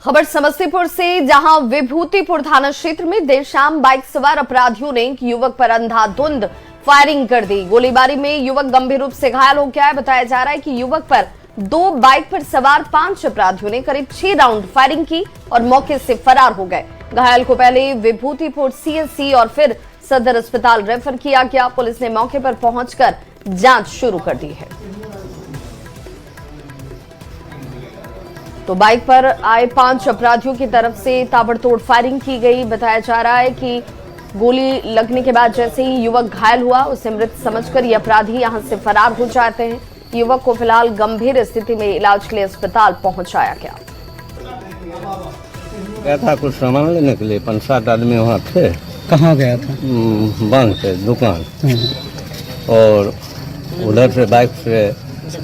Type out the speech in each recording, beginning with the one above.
खबर समस्तीपुर से, जहां विभूतिपुर थाना क्षेत्र में देर शाम बाइक सवार अपराधियों ने एक युवक पर अंधाधुंध फायरिंग कर दी। गोलीबारी में युवक गंभीर रूप से घायल हो गया है। बताया जा रहा है कि युवक पर दो बाइक पर सवार 5 अपराधियों ने करीब 6 राउंड फायरिंग की और मौके से फरार हो गए। घायल को पहले विभूतिपुर सीएचसी और फिर सदर अस्पताल रेफर किया गया। पुलिस ने मौके पर पहुंचकर जांच शुरू कर दी है। तो बाइक पर आए 5 अपराधियों की तरफ से ताबड़तोड़ फायरिंग की गई। बताया जा रहा है कि गोली लगने के बाद जैसे ही युवक घायल हुआ, उसे मृत समझकर ये अपराधी यहां से फरार हो जाते हैं। युवक को फिलहाल गंभीर स्थिति में इलाज के लिए अस्पताल पहुंचाया गया। गया था कुछ सामान लेने के लिए, 5-7 आदमी वहाँ थे। कहाँ गया था? बैंक से दुकान, और उधर से बाइक से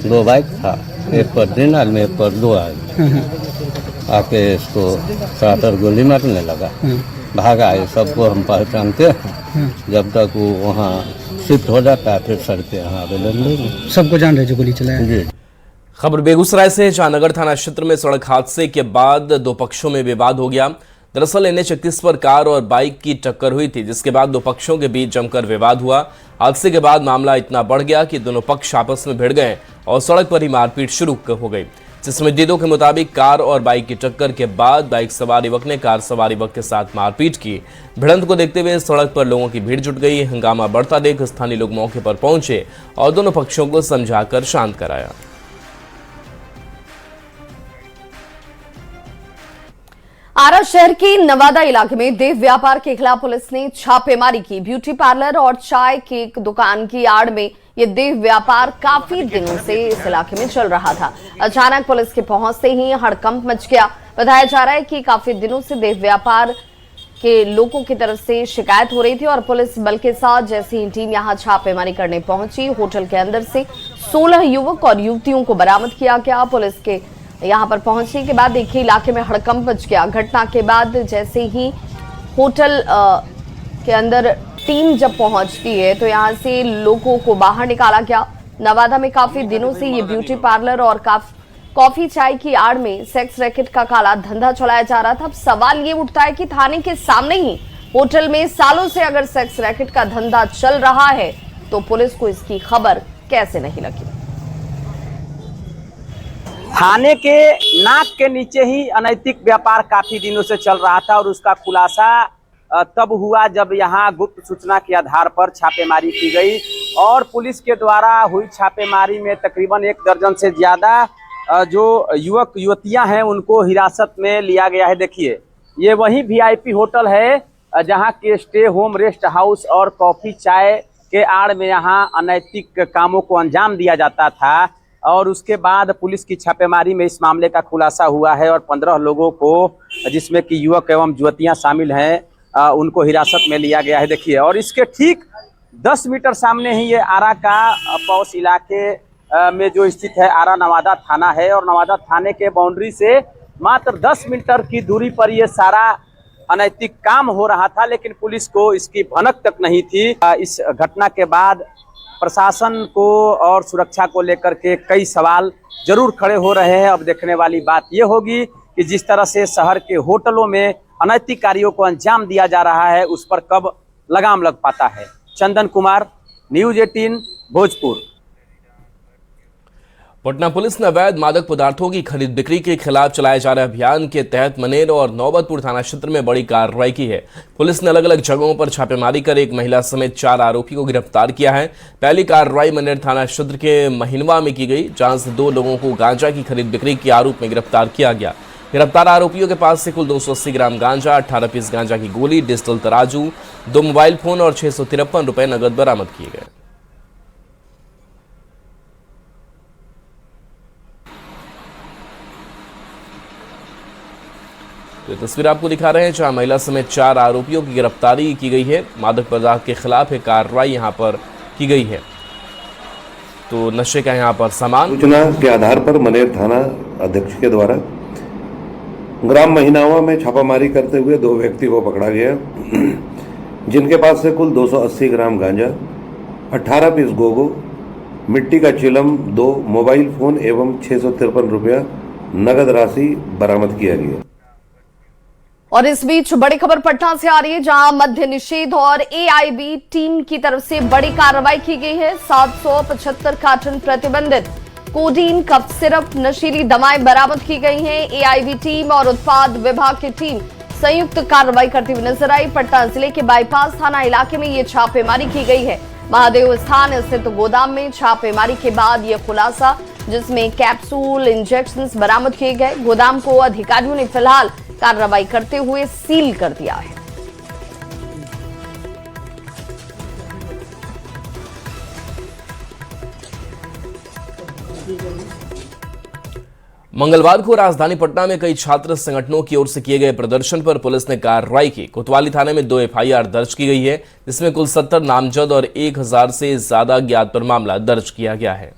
2 बाइक था, एक पर 3 आदमी, एक पर 2 आदमी। आके इसको सातर गोली मारने लगा, भागा। ये सबको हम पहचानते हैं। जब तक वो वहाँ शिफ्ट हो जाता है फिर सर के यहाँ आवेदन देंगे। सबको जान रहे जो गोली चलाया? जी। खबर बेगूसराय से, जहानगर थाना क्षेत्र में सड़क हादसे के बाद 2 पक्षों में विवाद हो गया। दरअसल NH-31 पर कार और बाइक की टक्कर हुई थी, जिसके बाद 2 पक्षों के बीच जमकर विवाद हुआ। हादसे के बाद मामला इतना बढ़ गया कि दोनों पक्ष आपस में भिड़ गए और सड़क पर ही मारपीट शुरू हो गई, जिसमें संदिग्धों के मुताबिक कार और बाइक की टक्कर के बाद बाइक सवार युवक ने कार सवार युवक के साथ मारपीट की। भिड़ंत को देखते हुए सड़क पर लोगों की भीड़ जुट गई। हंगामा बढ़ता देख स्थानीय लोग मौके पर पहुंचे और दोनों पक्षों को समझाकर शांत कराया। आरा शहर के नवादा इलाके में देह व्यापार के खिलाफ पुलिस ने छापेमारी की। ब्यूटी पार्लर और चाय केक दुकान की आड़ में ये देह व्यापार काफी दिनों से इस इलाके में चल रहा था। अचानक पुलिस के पहुंचते ही हड़कंप मच गया। बताया जा रहा है कि काफी दिनों से देह व्यापार के लोगों की तरफ से शिकायत हो रही थी और पुलिस बल के साथ जैसे ही टीम यहां छापेमारी करने पहुंची, होटल के अंदर से 16 युवक और युवतियों को बरामद किया गया। पुलिस के यहां पर पहुंचने के बाद देखिए इलाके में हड़कंप मच गया। घटना के बाद जैसे ही होटल के अंदर टीम जब पहुंचती है तो यहां से लोगों को बाहर निकाला गया। नवादा में काफी दिनों से ये ब्यूटी पार्लर और कॉफी चाय की आड़ में सेक्स रैकेट का काला धंधा चलाया जा रहा था। अब सवाल ये उठता है कि थाने के सामने ही होटल में सालों से अगर सेक्स रैकेट का धंधा चल रहा है तो पुलिस को इसकी खबर कैसे नहीं लगी। थाने के नाक के नीचे ही अनैतिक व्यापार काफी दिनों से चल रहा था और उसका खुलासा तब हुआ जब यहां गुप्त सूचना के आधार पर छापेमारी की गई और पुलिस के द्वारा हुई छापेमारी में तकरीबन 1 दर्जन से ज्यादा जो युवक युवतियां हैं उनको हिरासत में लिया गया है। देखिए, ये वही VIP होटल है जहां के स्टे होम, रेस्ट हाउस और कॉफी चाय के आड़ में यहाँ अनैतिक कामों को अंजाम दिया जाता था और उसके बाद पुलिस की छापेमारी में इस मामले का खुलासा हुआ है और 15 लोगों को, जिसमें कि युवक एवं युवतियां शामिल हैं, उनको हिरासत में लिया गया है। देखिए, और इसके ठीक 10 मीटर सामने ही ये आरा का पौष इलाके में जो स्थित है आरा नवादा थाना है और नवादा थाने के बाउंड्री से मात्र 10 मीटर की दूरी पर ये सारा अनैतिक काम हो रहा था, लेकिन पुलिस को इसकी भनक तक नहीं थी। इस घटना के बाद प्रशासन को और सुरक्षा को लेकर के कई सवाल जरूर खड़े हो रहे हैं। अब देखने वाली बात यह होगी कि जिस तरह से शहर के होटलों में अनैतिक कार्यों को अंजाम दिया जा रहा है उस पर कब लगाम लग पाता है। चंदन कुमार, न्यूज़ 18 भोजपुर। पटना पुलिस ने अवैध मादक पदार्थों की खरीद बिक्री के खिलाफ चलाए जा रहे अभियान के तहत मनेर और नौबतपुर थाना क्षेत्र में बड़ी कार्रवाई की है। पुलिस ने अलग अलग जगहों पर छापेमारी कर एक महिला समेत 4 आरोपी को गिरफ्तार किया है। पहली कार्रवाई मनेर थाना क्षेत्र के महिनवा में की गई, जहां से 2 लोगों को गांजा की खरीद बिक्री के आरोप में गिरफ्तार किया गया। गिरफ्तार आरोपियों के पास से कुल 280 ग्राम गांजा, 18 पीस गांजा की गोली, डिजिटल तराजू, 2 मोबाइल फोन और 653 रुपए नगद बरामद किए गए। तो तस्वीर आपको दिखा रहे हैं जहां महिला समेत 4 आरोपियों की गिरफ्तारी की गई है। मादक पदार्थ के खिलाफ एक कार्रवाई यहां पर की गई है। तो नशे का यहां पर सामान सूचना के आधार पर मनेर थाना अध्यक्ष के द्वारा ग्राम महिनावा में छापामारी करते हुए 2 व्यक्ति को पकड़ा गया, जिनके पास से कुल 280 ग्राम गांजा, 18 पीस गोगो, मिट्टी का चिलम, 2 मोबाइल फोन एवं 653 रुपया नगद राशि बरामद किया गया। और इस बीच बड़ी खबर पटना से आ रही है, जहां मद्य निषेध और एआईबी टीम की तरफ से बड़ी कार्रवाई की गई है। 775 कार्टन प्रतिबंधित कोडीन, कफ सिरप, नशीली दवाएं बरामद की गई हैं। एआईबी टीम और उत्पाद विभाग की टीम संयुक्त कार्रवाई करती हुई नजर आई। पटना जिले के बाईपास थाना इलाके में ये छापेमारी की गई है। महादेव स्थान स्थित गोदाम में छापेमारी के बाद यह खुलासा, जिसमें कैप्सूल, इंजेक्शंस बरामद किए गए। गोदाम को अधिकारियों ने फिलहाल कार्रवाई करते हुए सील कर दिया है। मंगलवार को राजधानी पटना में कई छात्र संगठनों की ओर से किए गए प्रदर्शन पर पुलिस ने कार्रवाई की। कोतवाली थाने में 2 एफआईआर दर्ज की गई है, जिसमें कुल 70 नामजद और 1000 से ज्यादा ज्ञात पर मामला दर्ज किया गया है।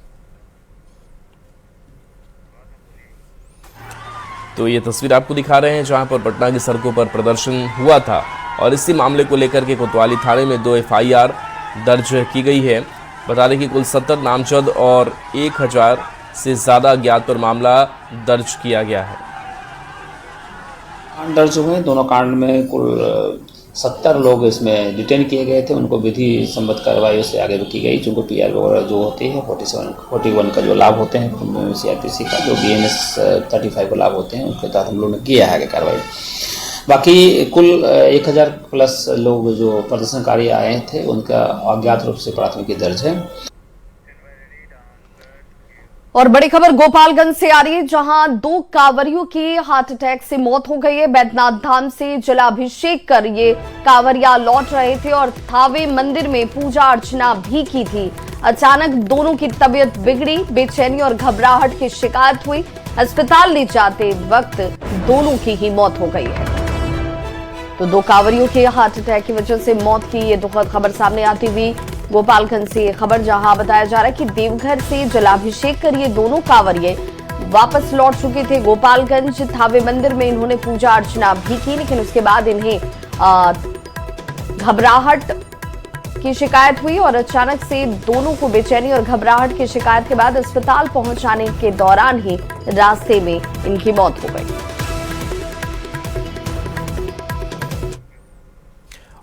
तो ये तस्वीर आपको दिखा रहे हैं, जहां पर पटना की सड़कों पर प्रदर्शन हुआ था और इसी मामले को लेकर के कोतवाली थाने में 2 एफआईआर दर्ज की गई है। बता दें कि कुल 70 नामजद और 1000 से ज्यादा ज्ञात पर मामला दर्ज किया गया है। कांड दर्ज हुए, दोनों कांड में कुल 70 लोग इसमें डिटेन किए गए थे। उनको विधि संबद्ध कार्रवाई से आगे की गई, जिनको पीआर वगैरह जो होती है 41 का जो लाभ होते हैं सीआरपीसी का, जो बीएनएस 35 को लाभ होते हैं, उनके तहत हम लोगों ने किया है आगे कार्रवाई। बाकी कुल 1000 प्लस लोग जो प्रदर्शनकारी आए थे, उनका अज्ञात रूप से प्राथमिकी दर्ज है। और बड़ी खबर गोपालगंज से आ रही है, जहां 2 कांवरियों की हार्ट अटैक से मौत हो गई है। बैद्यनाथ धाम से जलाभिषेक कर ये कांवरिया लौट रहे थे और थावे मंदिर में पूजा अर्चना भी की थी। अचानक दोनों की तबीयत बिगड़ी, बेचैनी और घबराहट की शिकायत हुई। अस्पताल ले जाते वक्त दोनों की ही मौत हो गई है। तो 2 कांवरियों के हार्ट अटैक की वजह से मौत की ये दुखद खबर सामने आती हुई गोपालगंज से खबर, जहां बताया जा रहा है कि देवघर से जलाभिषेक कर ये दोनों कांवरिये वापस लौट चुके थे। गोपालगंज थावे मंदिर में इन्होंने पूजा अर्चना भी की, लेकिन उसके बाद इन्हें घबराहट की शिकायत हुई और अचानक से दोनों को बेचैनी और घबराहट की शिकायत के बाद अस्पताल पहुंचाने के दौरान ही रास्ते में इनकी मौत हो गई।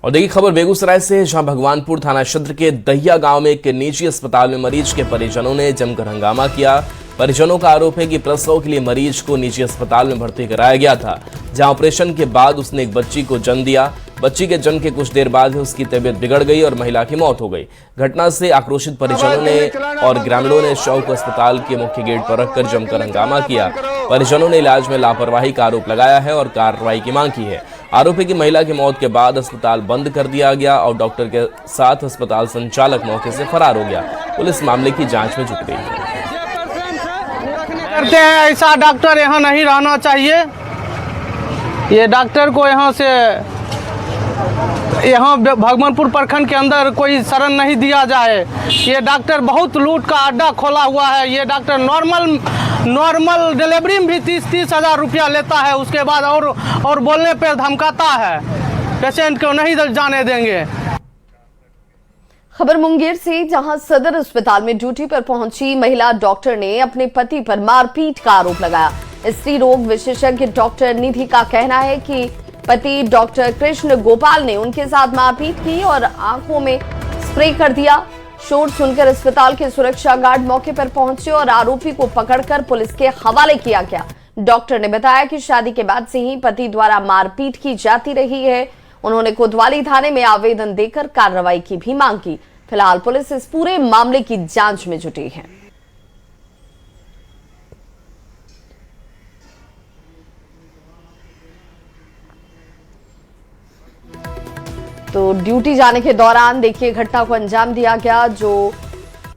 और देखिए खबर बेगूसराय से, जहां भगवानपुर थाना क्षेत्र के दहिया गांव में एक निजी अस्पताल में मरीज के परिजनों ने जमकर हंगामा किया। परिजनों का आरोप है कि प्रसव के लिए मरीज को निजी अस्पताल में भर्ती कराया गया था, जहां ऑपरेशन के बाद उसने एक बच्ची को जन्म दिया। बच्ची के जन्म के कुछ देर बाद ही उसकी तबीयत बिगड़ गई और महिला की मौत हो गई। घटना से आक्रोशित परिजनों ने और ग्रामीणों ने शव को अस्पताल के मुख्य गेट पर रखकर जमकर हंगामा किया। परिजनों ने इलाज में लापरवाही का आरोप लगाया है और कार्रवाई की मांग की है। आरोप है कि महिला की मौत के बाद अस्पताल बंद कर दिया गया और डॉक्टर के साथ अस्पताल संचालक मौके से फरार हो गया। पुलिस मामले की जांच में जुट गई है। करते हैं, ऐसा डॉक्टर यहाँ नहीं रहना चाहिए। ये डॉक्टर को यहाँ भगवानपुर प्रखंड के अंदर कोई शरण नहीं दिया जाए। ये डॉक्टर बहुत लूट का अड्डा खोला हुआ है। ये डॉक्टर नॉर्मल डिलीवरी में भी 30-30 हज़ार रुपया लेता है, उसके बाद और बोलने पे धमकाता है। पेशेंट को नहीं जाने देंगे। खबर मुंगेर से, जहां सदर अस्पताल में ड्यूटी पर पहुंची महिला डॉक्टर ने अपने पति पर मारपीट का आरोप लगाया। स्त्री रोग विशेषज्ञ डॉक्टर निधि का कहना है कि पति डॉक्टर कृष्ण गोपाल ने उनके साथ मारपीट की और आंखों में स्प्रे कर दिया। शोर सुनकर अस्पताल के सुरक्षा गार्ड मौके पर पहुंचे और आरोपी को पकड़कर पुलिस के हवाले किया गया। डॉक्टर ने बताया कि शादी के बाद से ही पति द्वारा मारपीट की जाती रही है। उन्होंने कोतवाली थाने में आवेदन देकर कार्रवाई की भी मांग की। फिलहाल पुलिस इस पूरे मामले की जांच में जुटी है। तो ड्यूटी जाने के दौरान देखिए घटना को अंजाम दिया गया, जो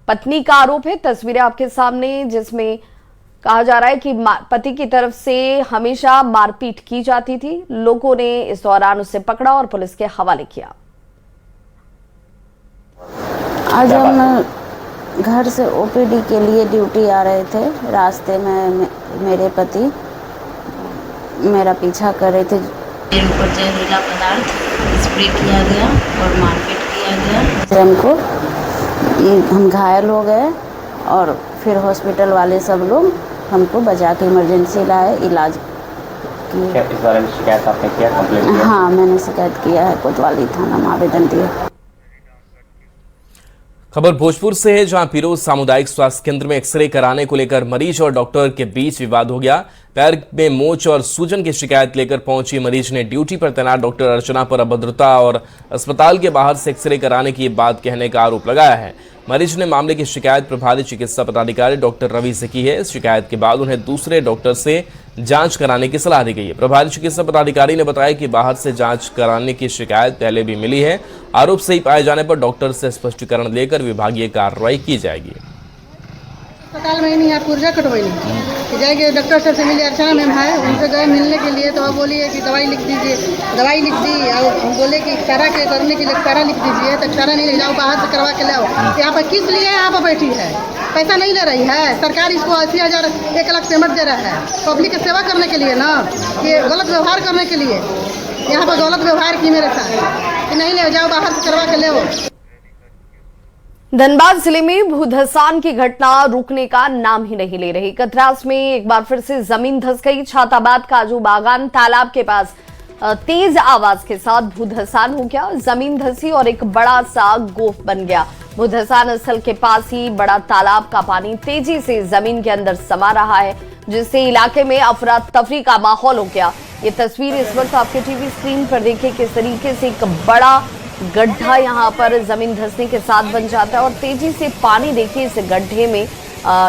पत्नी का आरोप है। तस्वीरें आपके सामने, जिसमें कहा जा रहा है कि पति की तरफ से हमेशा मारपीट की जाती थी। लोगों ने इस दौरान उसे पकड़ा और पुलिस के हवाले किया। आज हम घर से ओपीडी के लिए ड्यूटी आ रहे थे। रास्ते में मेरे पति मेरा पीछा कर रहे थे। मेरे ऊपर जहरीला पदार्थ स्प्रे किया गया और मारपीट किया गया। हमको हम घायल हो गए और फिर हॉस्पिटल वाले सब लोग हमको बचा के इमरजेंसी लाए इलाज किए। क्या इस बारे में शिकायत आपने किया, कंप्लेंट किया? हाँ, मैंने शिकायत किया है, कोतवाली थाना में आवेदन दिया। खबर भोजपुर से है, जहां पीरोज सामुदायिक स्वास्थ्य केंद्र में एक्सरे कराने को लेकर मरीज और डॉक्टर के बीच विवाद हो गया। पैर में मोच और सूजन की शिकायत लेकर पहुंची मरीज ने ड्यूटी पर तैनात डॉक्टर अर्चना पर अभद्रता और अस्पताल के बाहर से एक्सरे कराने की बात कहने का आरोप लगाया है। मरीज ने मामले की शिकायत प्रभारी चिकित्सा पदाधिकारी डॉक्टर रवि से की है। शिकायत के बाद उन्हें दूसरे डॉक्टर से जांच कराने की सलाह दी गई है। प्रभारी चिकित्सा पदाधिकारी ने बताया कि बाहर से जांच कराने की शिकायत पहले भी मिली है। आरोप सही पाए जाने पर डॉक्टर से स्पष्टीकरण लेकर विभागीय कार्रवाई की जाएगी। अस्पताल में ही नहीं, आप पुर्जा कटवाई कि जाएंगे डॉक्टर साहब से मिले, अर्चना मैम है, उनसे गए मिलने के लिए, तो वो बोली है कि दवाई लिख दीजिए। दवाई लिख दी और बोले कि एक्सरा के करने के लिए एक्सरा लिख दीजिए, तो एक्सरा नहीं ले जाओ, बाहर से करवा के लाओ। यहाँ पर किस लिए यहाँ पर बैठी है? पैसा नहीं ले रही है सरकार, इसको 80,000 1 लाख पेमेंट दे रहा है पब्लिक की सेवा करने के लिए ना, ये गलत व्यवहार करने के लिए। यहाँ पर गलत व्यवहार की मेरे साथ कि नहीं ले जाओ, बाहर से करवा के ले। धनबाद जिले में भूधसान की घटना रुकने का नाम ही नहीं ले रही। कतरास में एक बार फिर से जमीन धंस गई। छाताबाद काजू बागान तालाब के पास तेज आवाज के साथ भूधसान हो गया। जमीन धंसी और एक बड़ा सा गोफ बन गया। भूधसान स्थल के पास ही बड़ा तालाब का पानी तेजी से जमीन के अंदर समा रहा है, जिससे इलाके में अफरा तफरी का माहौल हो गया। ये तस्वीर इस वक्त आपके टीवी स्क्रीन पर देखें किस तरीके से एक बड़ा गड्ढा यहाँ पर जमीन धंसने के साथ बन जाता है और तेजी से पानी देखिए इस गड्ढे में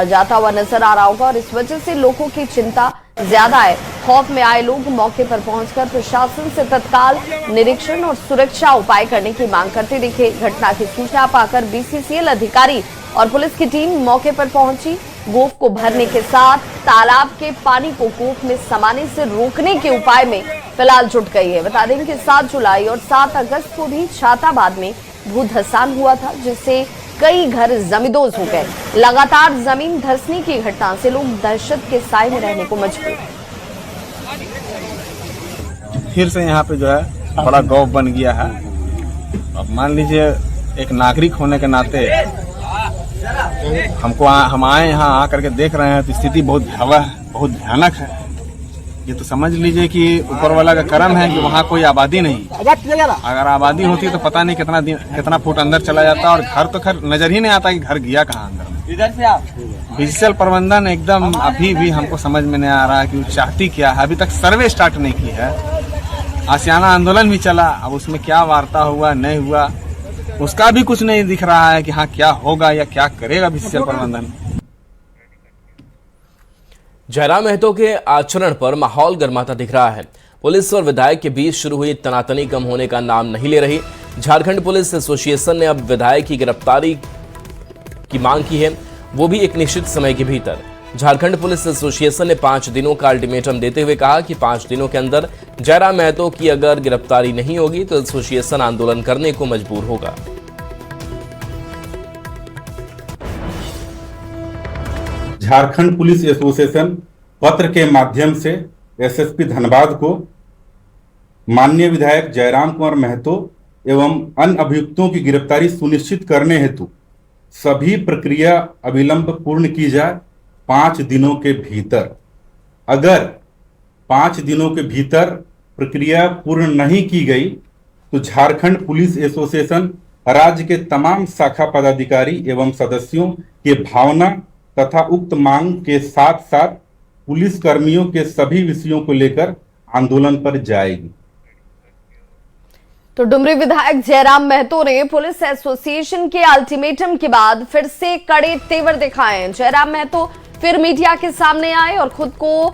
जाता हुआ नजर आ रहा होगा और इस वजह से लोगों की चिंता ज्यादा है। खौफ में आए लोग मौके पर पहुंचकर प्रशासन से तत्काल निरीक्षण और सुरक्षा उपाय करने की मांग करते दिखे। घटना की सूचना पाकर बीसीसीएल अधिकारी और पुलिस की टीम मौके पर पहुंची। गोफ को भरने के साथ तालाब के पानी को गोफ में समाने से रोकने के उपाय में फिलहाल जुट गई है। बता दें कि 7 जुलाई और 7 अगस्त को भी छाताबाद में भूधसान हुआ था, जिससे कई घर जमींदोज हो गए। लगातार जमीन धंसने की घटना से लोग दहशत के साए में रहने को मजबूर। फिर से यहाँ पे जो है बड़ा गौफ बन गया है। अब मान लीजिए एक नागरिक होने के नाते हम आए यहाँ आकर के देख रहे हैं तो स्थिति बहुत भयावह है, बहुत भयानक है। ये तो समझ लीजिए कि ऊपर वाला का करम है कि वहाँ कोई आबादी नहीं। अगर आबादी होती तो पता नहीं कितना फुट अंदर चला जाता और घर तो खैर नजर ही नहीं आता कि घर गया कहाँ अंदर। इधर से आप डिजिटल प्रबंधन एकदम अभी भी हमको समझ में नहीं आ रहा है कि वो चाहती क्या है। अभी तक सर्वे स्टार्ट नहीं की है। आशियाना आंदोलन भी चला, अब उसमें क्या वार्ता हुआ नहीं हुआ उसका भी कुछ नहीं दिख रहा है कि हाँ क्या होगा या क्या करेगा डिजिटल प्रबंधन। जयराम महतो के आचरण पर माहौल गर्माता दिख रहा है। पुलिस और विधायक के बीच शुरू हुई तनातनी कम होने का नाम नहीं ले रही। झारखंड पुलिस एसोसिएशन ने अब विधायक की गिरफ्तारी की मांग की है, वो भी एक निश्चित समय के भीतर। झारखंड पुलिस एसोसिएशन ने 5 दिनों का अल्टीमेटम देते हुए कहा कि 5 दिनों के अंदर जयराम महतो की अगर गिरफ्तारी नहीं होगी तो एसोसिएशन आंदोलन करने को मजबूर होगा। झारखंड पुलिस एसोसिएशन पत्र के माध्यम से एसएसपी धनबाद को माननीय विधायक जयराम कुमार महतो एवं अन्य अभियुक्तों की गिरफ्तारी सुनिश्चित करने हेतु सभी प्रक्रिया अविलंब पूर्ण की जाए 5 दिनों के भीतर। अगर 5 दिनों के भीतर प्रक्रिया पूर्ण नहीं की गई तो झारखंड पुलिस एसोसिएशन राज्य के तमाम शाखा पदाधिकारी एवं सदस्यों के भावना तथा उक्त मांग के साथ साथ पुलिस कर्मियों के सभी विषयों को लेकर आंदोलन पर जाएगी। तो डुमरी विधायक जयराम महतो ने पुलिस एसोसिएशन के अल्टीमेटम के बाद फिर से कड़े तेवर दिखाए। जयराम महतो फिर मीडिया के सामने आए और खुद को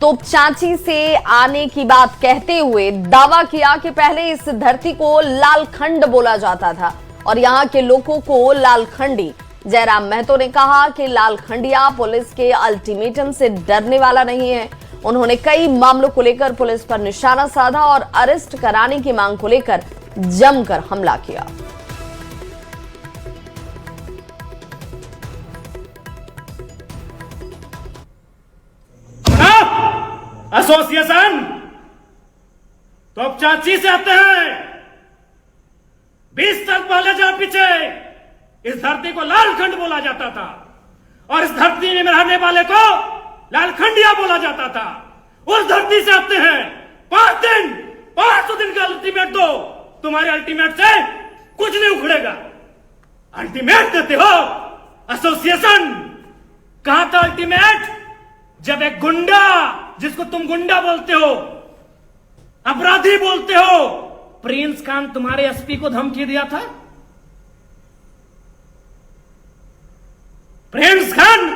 तोपचांची से आने की बात कहते हुए दावा किया कि पहले इस धरती को लालखंड बोला जाता था और यहाँ के लोगों को लालखंडी। जयराम महतो ने कहा कि लालखंडिया पुलिस के अल्टीमेटम से डरने वाला नहीं है। उन्होंने कई मामलों को लेकर पुलिस पर निशाना साधा और अरेस्ट कराने की मांग को लेकर जमकर हमला किया। एसोसिएशन तो चाची से आते हैं 20 साल पहले जब पीछे इस धरती को लालखंड बोला जाता था और इस धरती में रहने वाले को लालखंडिया बोला जाता था उस धरती से आते हैं। 500 दिन का अल्टीमेट दो, तुम्हारे अल्टीमेट से कुछ नहीं उखड़ेगा। अल्टीमेट देते हो एसोसिएशन। कहां था अल्टीमेट? जब एक गुंडा, जिसको तुम गुंडा बोलते हो, अपराधी बोलते हो, प्रिंस खान तुम्हारे एसपी को धमकी दिया था। प्रिंस खान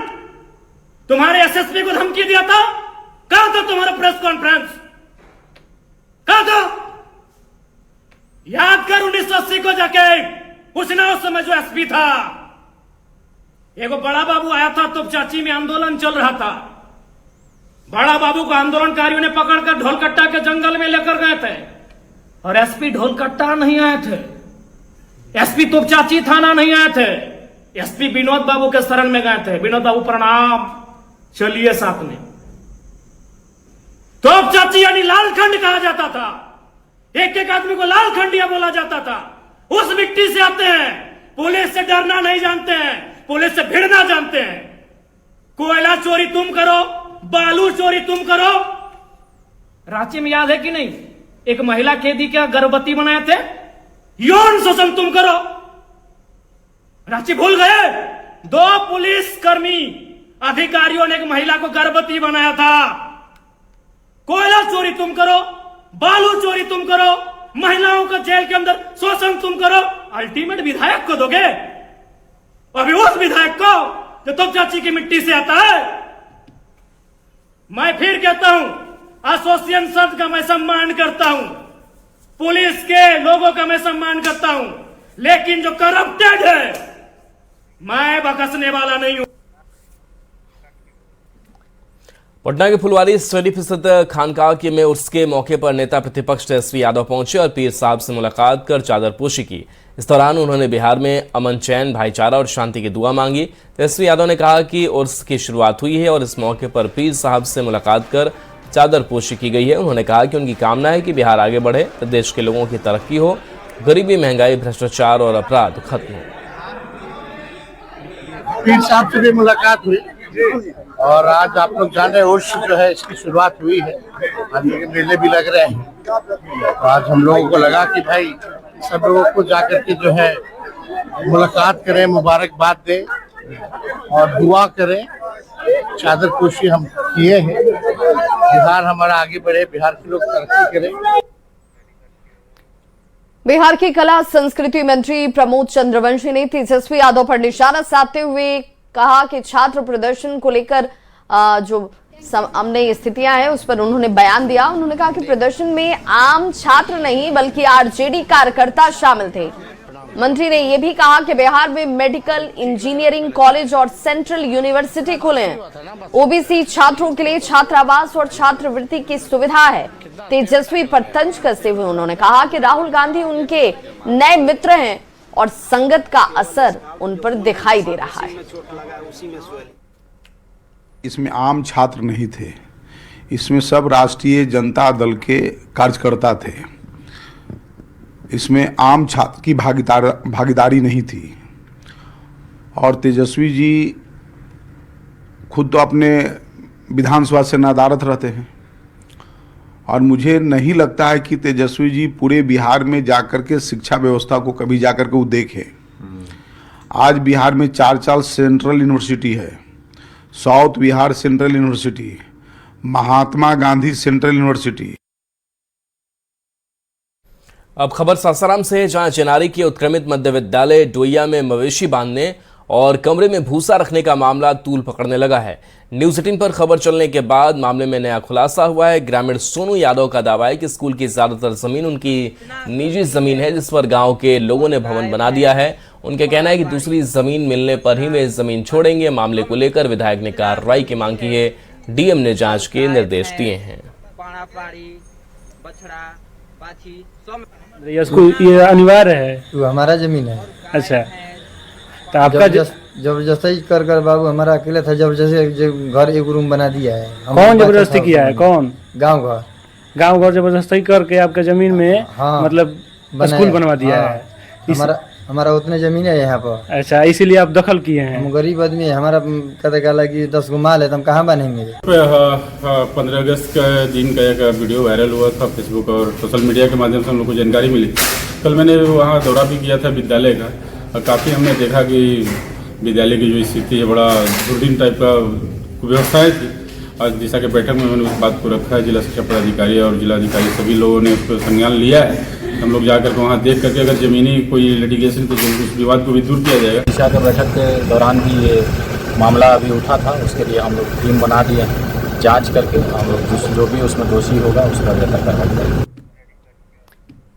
तुम्हारे एसएसपी को धमकी दिया था। कहां था तुम्हारा प्रेस कॉन्फ्रेंस? कहां था? याद कर 1980 को जाके पूछना, उस समय जो एसपी था। एगो बड़ा बाबू आया था, तो चाची में आंदोलन चल रहा था। बड़ा बाबू को आंदोलनकारियों ने पकड़कर ढोलकट्टा के जंगल में लेकर गए थे, और एसपी ढोलकट्टा नहीं आए थे, एसपी तोपचाची थाना नहीं आए थे, एसपी विनोद बाबू के शरण में गए थे। विनोद बाबू प्रणाम, चलिए साथ में। तोपचाची यानी लालखंड कहा जाता था। एक एक आदमी को लालखंडिया बोला जाता था। उस मिट्टी से आते हैं। पुलिस से डरना नहीं जानते हैं, पुलिस से भिड़ना जानते हैं। कोयला चोरी तुम करो, बालू चोरी तुम करो। रांची में याद है कि नहीं, एक महिला कैदी क्या गर्भवती बनाए थे? यौन शोषण तुम करो। रांची भूल गए? 2 पुलिस कर्मी अधिकारियों ने एक महिला को गर्भवती बनाया था। कोयला चोरी तुम करो, बालू चोरी तुम करो, महिलाओं का जेल के अंदर शोषण तुम करो। अल्टीमेट विधायक को दोगे? अभी उस विधायक को जो तोपचाची की मिट्टी से आता है। मैं फिर कहता हूं, एसोसिएशन का मैं सम्मान करता हूं, पुलिस के लोगों का मैं सम्मान करता हूं, लेकिन जो करप्टेड है, मैं बकसने वाला नहीं हूं। पटना के फुलवारी शरीफ स्थित खानकाह के में उर्स के मौके पर नेता प्रतिपक्ष तेजस्वी यादव पहुंचे और पीर साहब से मुलाकात कर चादरपोशी की। इस दौरान उन्होंने बिहार में अमन, चैन, भाईचारा और शांति की दुआ मांगी। तेजस्वी यादव ने कहा कि उर्स की शुरुआत हुई है और इस मौके पर पीर साहब से मुलाकात कर चादरपोशी की गई है। उन्होंने कहा कि उनकी कामना है कि बिहार आगे बढ़े, प्रदेश के लोगों की तरक्की हो, गरीबी, महंगाई, भ्रष्टाचार और अपराध खत्म हो। पीर साहब से भी मुलाकात हुई और आज आप लोग जान रहे हैं उर्स जो है इसकी शुरुआत हुई है। आज मेले भी लग रहे हैं, तो आज हम लोगों को लगा कि भाई सब लोगों को जाकर के जो है मुलाकात करें, मुबारकबाद दें और दुआ करें। चादरपोशी हम किए हैं, बिहार हमारा आगे बढ़े, बिहार के लोग तरक्की करें। बिहार के कला संस्कृति मंत्री प्रमोद चंद्रवंशी ने तेजस्वी यादव पर निशाना साधते हुए कहा कि छात्र प्रदर्शन को लेकर जो सामने स्थितियां हैं उस पर उन्होंने बयान दिया। उन्होंने कहा कि प्रदर्शन में आम छात्र नहीं बल्कि आरजेडी कार्यकर्ता शामिल थे। मंत्री ने यह भी कहा कि बिहार में मेडिकल, इंजीनियरिंग कॉलेज और सेंट्रल यूनिवर्सिटी खुले हैं। ओबीसी छात्रों के लिए छात्रावास और छात्रवृत्ति की सुविधा है। तेजस्वी पर तंज कसते हुए उन्होंने कहा कि राहुल गांधी उनके नए मित्र हैं और संगत का असर उन पर दिखाई दे रहा है। इसमें आम छात्र नहीं थे, इसमें सब राष्ट्रीय जनता दल के कार्यकर्ता थे। इसमें आम छात्र की भागीदारी नहीं थी। और तेजस्वी जी खुद तो अपने विधानसभा से नदारत रहते हैं और मुझे नहीं लगता है कि तेजस्वी जी पूरे बिहार में जाकर के शिक्षा व्यवस्था को कभी जाकर के वो देखें। आज बिहार में 4 सेंट्रल यूनिवर्सिटी है, south Bihar central university, Mahatma Gandhi central university. अब खबर सासाराम से है, जहां चेनारी के उत्क्रमित मध्य विद्यालय डोइया में मवेशी बांधने और कमरे में भूसा रखने का मामला तूल पकड़ने लगा है। न्यूज़ 18 पर खबर चलने के बाद मामले में नया खुलासा हुआ है। ग्रामीण सोनू यादव का दावा है कि स्कूल की ज्यादातर जमीन उनकी निजी जमीन है, जिस पर गांव के लोगों ने भवन बना दिया है। उनका कहना है कि दूसरी जमीन मिलने पर ही वे इस जमीन छोड़ेंगे। मामले को लेकर विधायक ने कार्रवाई की मांग की है। डीएम ने जांच के निर्देश दिए हैं। ये अनिवार्य है, तो हमारा जमीन है। अच्छा, तो आपका जबरदस्ती कर बाबू हमारा अकेले था, जबरदस्ती घर एक रूम बना दिया है। कौन जबरदस्ती किया है? कौन? गांव घर जबरदस्ती करके आपका जमीन में मतलब स्कूल बनवा दिया है। हमारा उतने जमीन है यहाँ पर। अच्छा, इसीलिए आप दखल किए हैं। हम गरीब आदमी है, हमारा कहते कहला कि 10 गो माल है तो हम कहाँ बनेंगे। 15 अगस्त का दिन का एक वीडियो वायरल हुआ था फेसबुक और सोशल मीडिया के माध्यम से हम लोग को जानकारी मिली। कल मैंने वहाँ दौरा भी किया था विद्यालय का, और काफ़ी हमने देखा कि विद्यालय की जो स्थिति है बड़ा रूटीन टाइप का व्यवस्थाएँ थी। आज दिशा के बैठक में मैंने उस बात को रखा है, जिला शिक्षा पदाधिकारी और जिलाधिकारी सभी लोगों ने उसको संज्ञान लिया है। हम लोग जाकर के वहाँ देख करके अगर ज़मीनी कोई लिटिगेशन तो उस विवाद को भी दूर किया जाएगा। दिशा के बैठक के दौरान भी ये मामला अभी उठा था, उसके लिए हम लोग टीम बना दिए हैं। जांच करके हम लोग जो भी उसमें दोषी होगा उसका बेहतर कार्रवाई करेंगे।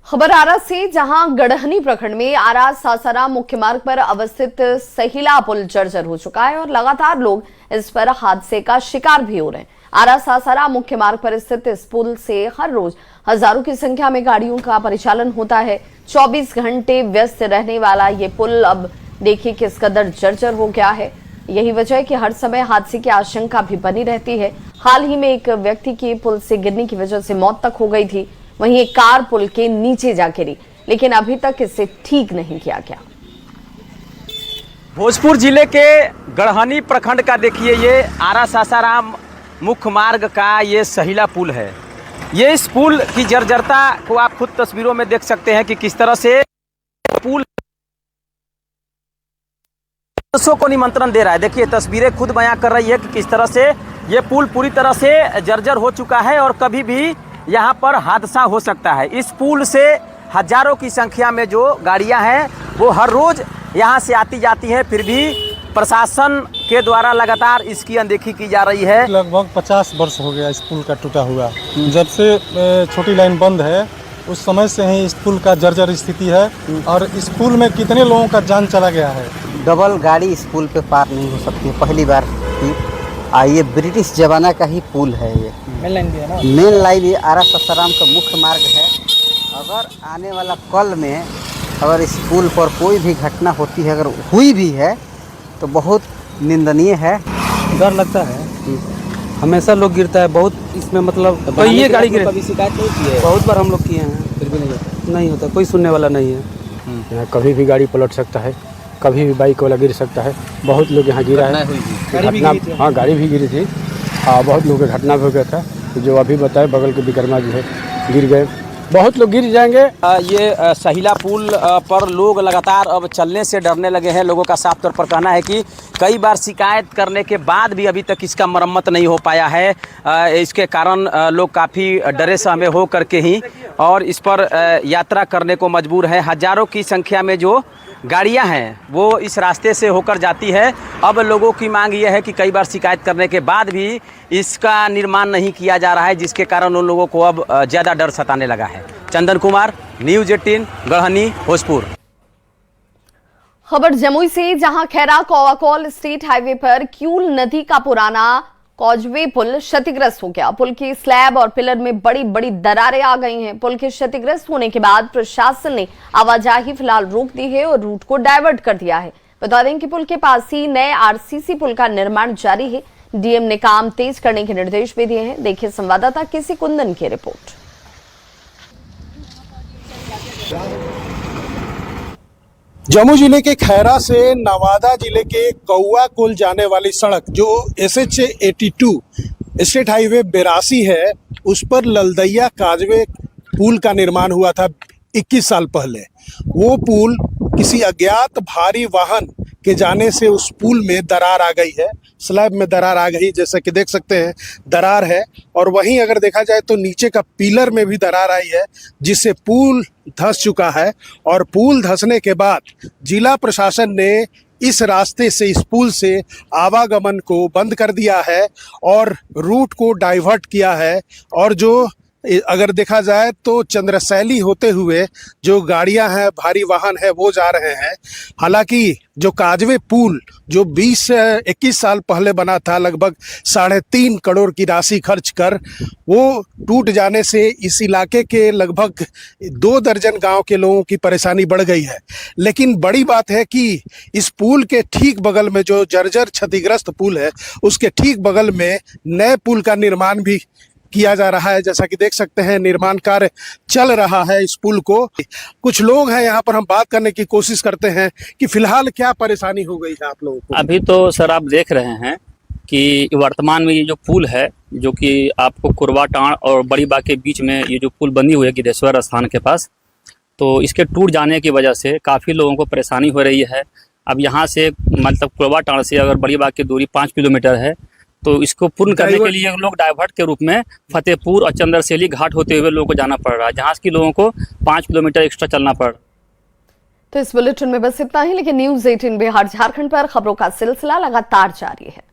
खबर आरा से, जहां गढ़हनी प्रखंड में आरा सासाराम मुख्य मार्ग पर अवस्थित सहिला पुल जर्जर हो चुका है और लगातार लोग इस पर हादसे का शिकार भी हो रहे हैं। आरा सासाराम मुख्य मार्ग पर स्थित इस पुल से हर रोज हजारों की संख्या में गाड़ियों का परिचालन होता है। 24 घंटे व्यस्त रहने वाला ये पुल अब देखिए किस कदर जर्जर हो गया है। यही वजह है कि हर समय हादसे की आशंका भी बनी रहती है। हाल ही में एक व्यक्ति की पुल से गिरने की वजह से मौत तक हो गई थी। वहीं एक कार पुल के नीचे जा गिरी, लेकिन अभी तक इसे ठीक नहीं किया गया। भोजपुर जिले के गढ़हनी प्रखंड का देखिए ये आरा सासाराम मुख्य मार्ग का ये सहिला पुल है। ये इस पुल की जर्जरता को आप खुद तस्वीरों में देख सकते हैं कि किस तरह से पुल को निमंत्रण दे रहा है। देखिए तस्वीरें खुद बयां कर रही है कि किस तरह से ये पुल पूरी तरह से जर्जर हो चुका है और कभी भी यहाँ पर हादसा हो सकता है। इस पुल से हजारों की संख्या में जो गाड़ियाँ हैं वो हर रोज यहाँ से आती जाती हैं, फिर भी प्रशासन के द्वारा लगातार इसकी अनदेखी की जा रही है। लगभग 50 वर्ष हो गया इस पुल का टूटा हुआ। जब से छोटी लाइन बंद है उस समय से ही इस पुल का जर्जर स्थिति है और इस पुल में कितने लोगों का जान चला गया है। डबल गाड़ी इस पुल पे पार नहीं हो सकती, पहली बार ही। ये ब्रिटिश जमाना का ही पुल है। ये मेन लाइन भी है ना, मेन लाइन ये आरा सासाराम का मुख्य मार्ग है। अगर आने वाला कल में अगर इस पुल पर कोई भी घटना होती है, अगर हुई भी है तो बहुत निंदनीय है। डर लगता है, हमेशा लोग गिरता है बहुत इसमें, मतलब तो ये गाड़ी गिरे। कभी शिकायत नहीं की है? बहुत बार हम लोग किए हैं, फिर भी नहीं होता, कोई सुनने वाला नहीं है। यहाँ कभी भी गाड़ी पलट सकता है, कभी भी बाइक वाला गिर सकता है। बहुत लोग यहाँ गिरा है, घटना। हाँ, गाड़ी भी गिरी थी। बहुत लोगों की घटना भी हो गया था, जो अभी बताए बगल के विक्रमा जी है गिर गए। बहुत लोग गिर जाएंगे। ये सहिला पुल पर लोग लगातार अब चलने से डरने लगे हैं। लोगों का साफ तौर पर कहना है कि कई बार शिकायत करने के बाद भी अभी तक इसका मरम्मत नहीं हो पाया है। इसके कारण लोग काफ़ी डरे सहमे हो करके ही और इस पर यात्रा करने को मजबूर है। हजारों की संख्या में जो गाड़ियां हैं वो इस रास्ते से होकर जाती है। अब लोगों की मांग ये है कि कई बार शिकायत करने के बाद भी इसका निर्माण नहीं किया जा रहा है, जिसके कारण उन लोगों को अब ज़्यादा डर सताने लगा है। चंदन कुमार, न्यूज़ 18, गढ़हनी, भोजपुर। खबर जमुई से, जहां खैरा कोवाकोल स्टेट हाईवे पर क्यूल नदी का पुराना कॉजवे पुल क्षतिग्रस्त हो गया। पुल की स्लैब और पिलर में बड़ी बड़ी दरारें आ गई हैं। पुल के क्षतिग्रस्त होने के बाद प्रशासन ने आवाजाही फिलहाल रोक दी है और रूट को डाइवर्ट कर दिया है। बता दें कि पुल के पास ही नए आरसीसी पुल का निर्माण जारी है। डीएम ने काम तेज करने के निर्देश भी दिए हैं। देखिए संवाददाता केसी कुंदन की रिपोर्ट। जम्मू जिले के खैरा से नवादा जिले के कौआ कोल जाने वाली सड़क जो SH 82 स्टेट हाईवे 82 है, उस पर ललदैया काजवे पुल का निर्माण हुआ था 21 साल पहले। वो पुल किसी अज्ञात भारी वाहन के जाने से उस पुल में दरार आ गई है, स्लैब में दरार आ गई, जैसा कि देख सकते हैं दरार है। और वहीं अगर देखा जाए तो नीचे का पिलर में भी दरार आई है, जिससे पुल धंस चुका है। और पुल धंसने के बाद जिला प्रशासन ने इस रास्ते से, इस पुल से आवागमन को बंद कर दिया है और रूट को डाइवर्ट किया है। और जो अगर देखा जाए तो चंद्रशैली होते हुए जो गाड़ियां हैं, भारी वाहन है, वो जा रहे हैं। हालांकि जो काजवे पुल जो 20-21 साल पहले बना था, लगभग 3.5 करोड़ की राशि खर्च कर, वो टूट जाने से इस इलाके के लगभग 2 दर्जन गांव के लोगों की परेशानी बढ़ गई है। लेकिन बड़ी बात है कि इस पुल के ठीक बगल में जो जर्जर क्षतिग्रस्त पुल है, उसके ठीक बगल में नए पुल का निर्माण भी किया जा रहा है। जैसा कि देख सकते हैं निर्माण कार्य चल रहा है इस पुल को। कुछ लोग हैं यहाँ पर, हम बात करने की कोशिश करते हैं कि फिलहाल क्या परेशानी हो गई है आप लोगों को। अभी तो सर आप देख रहे हैं कि वर्तमान में ये जो पुल है, जो कि आपको कुरवाटाण और बड़ी बाग के बीच में ये जो पुल बनी हुई है गिद्धेश्वर स्थान के पास, तो इसके टूट जाने की वजह से काफ़ी लोगों को परेशानी हो रही है। अब यहाँ से मतलब कुरवाटाण से अगर बड़ी बाग की दूरी 5 किलोमीटर है, तो इसको पूर्ण करने के लिए लोग डाइवर्ट के रूप में फतेहपुर और चंद्रशैली घाट होते हुए लोगों को जाना पड़ रहा है, जहाँ की लोगों को 5 किलोमीटर एक्स्ट्रा चलना पड़। तो इस बुलेटिन में बस इतना ही, लेकिन न्यूज़ 18 बिहार झारखंड पर खबरों का सिलसिला लगातार जारी है।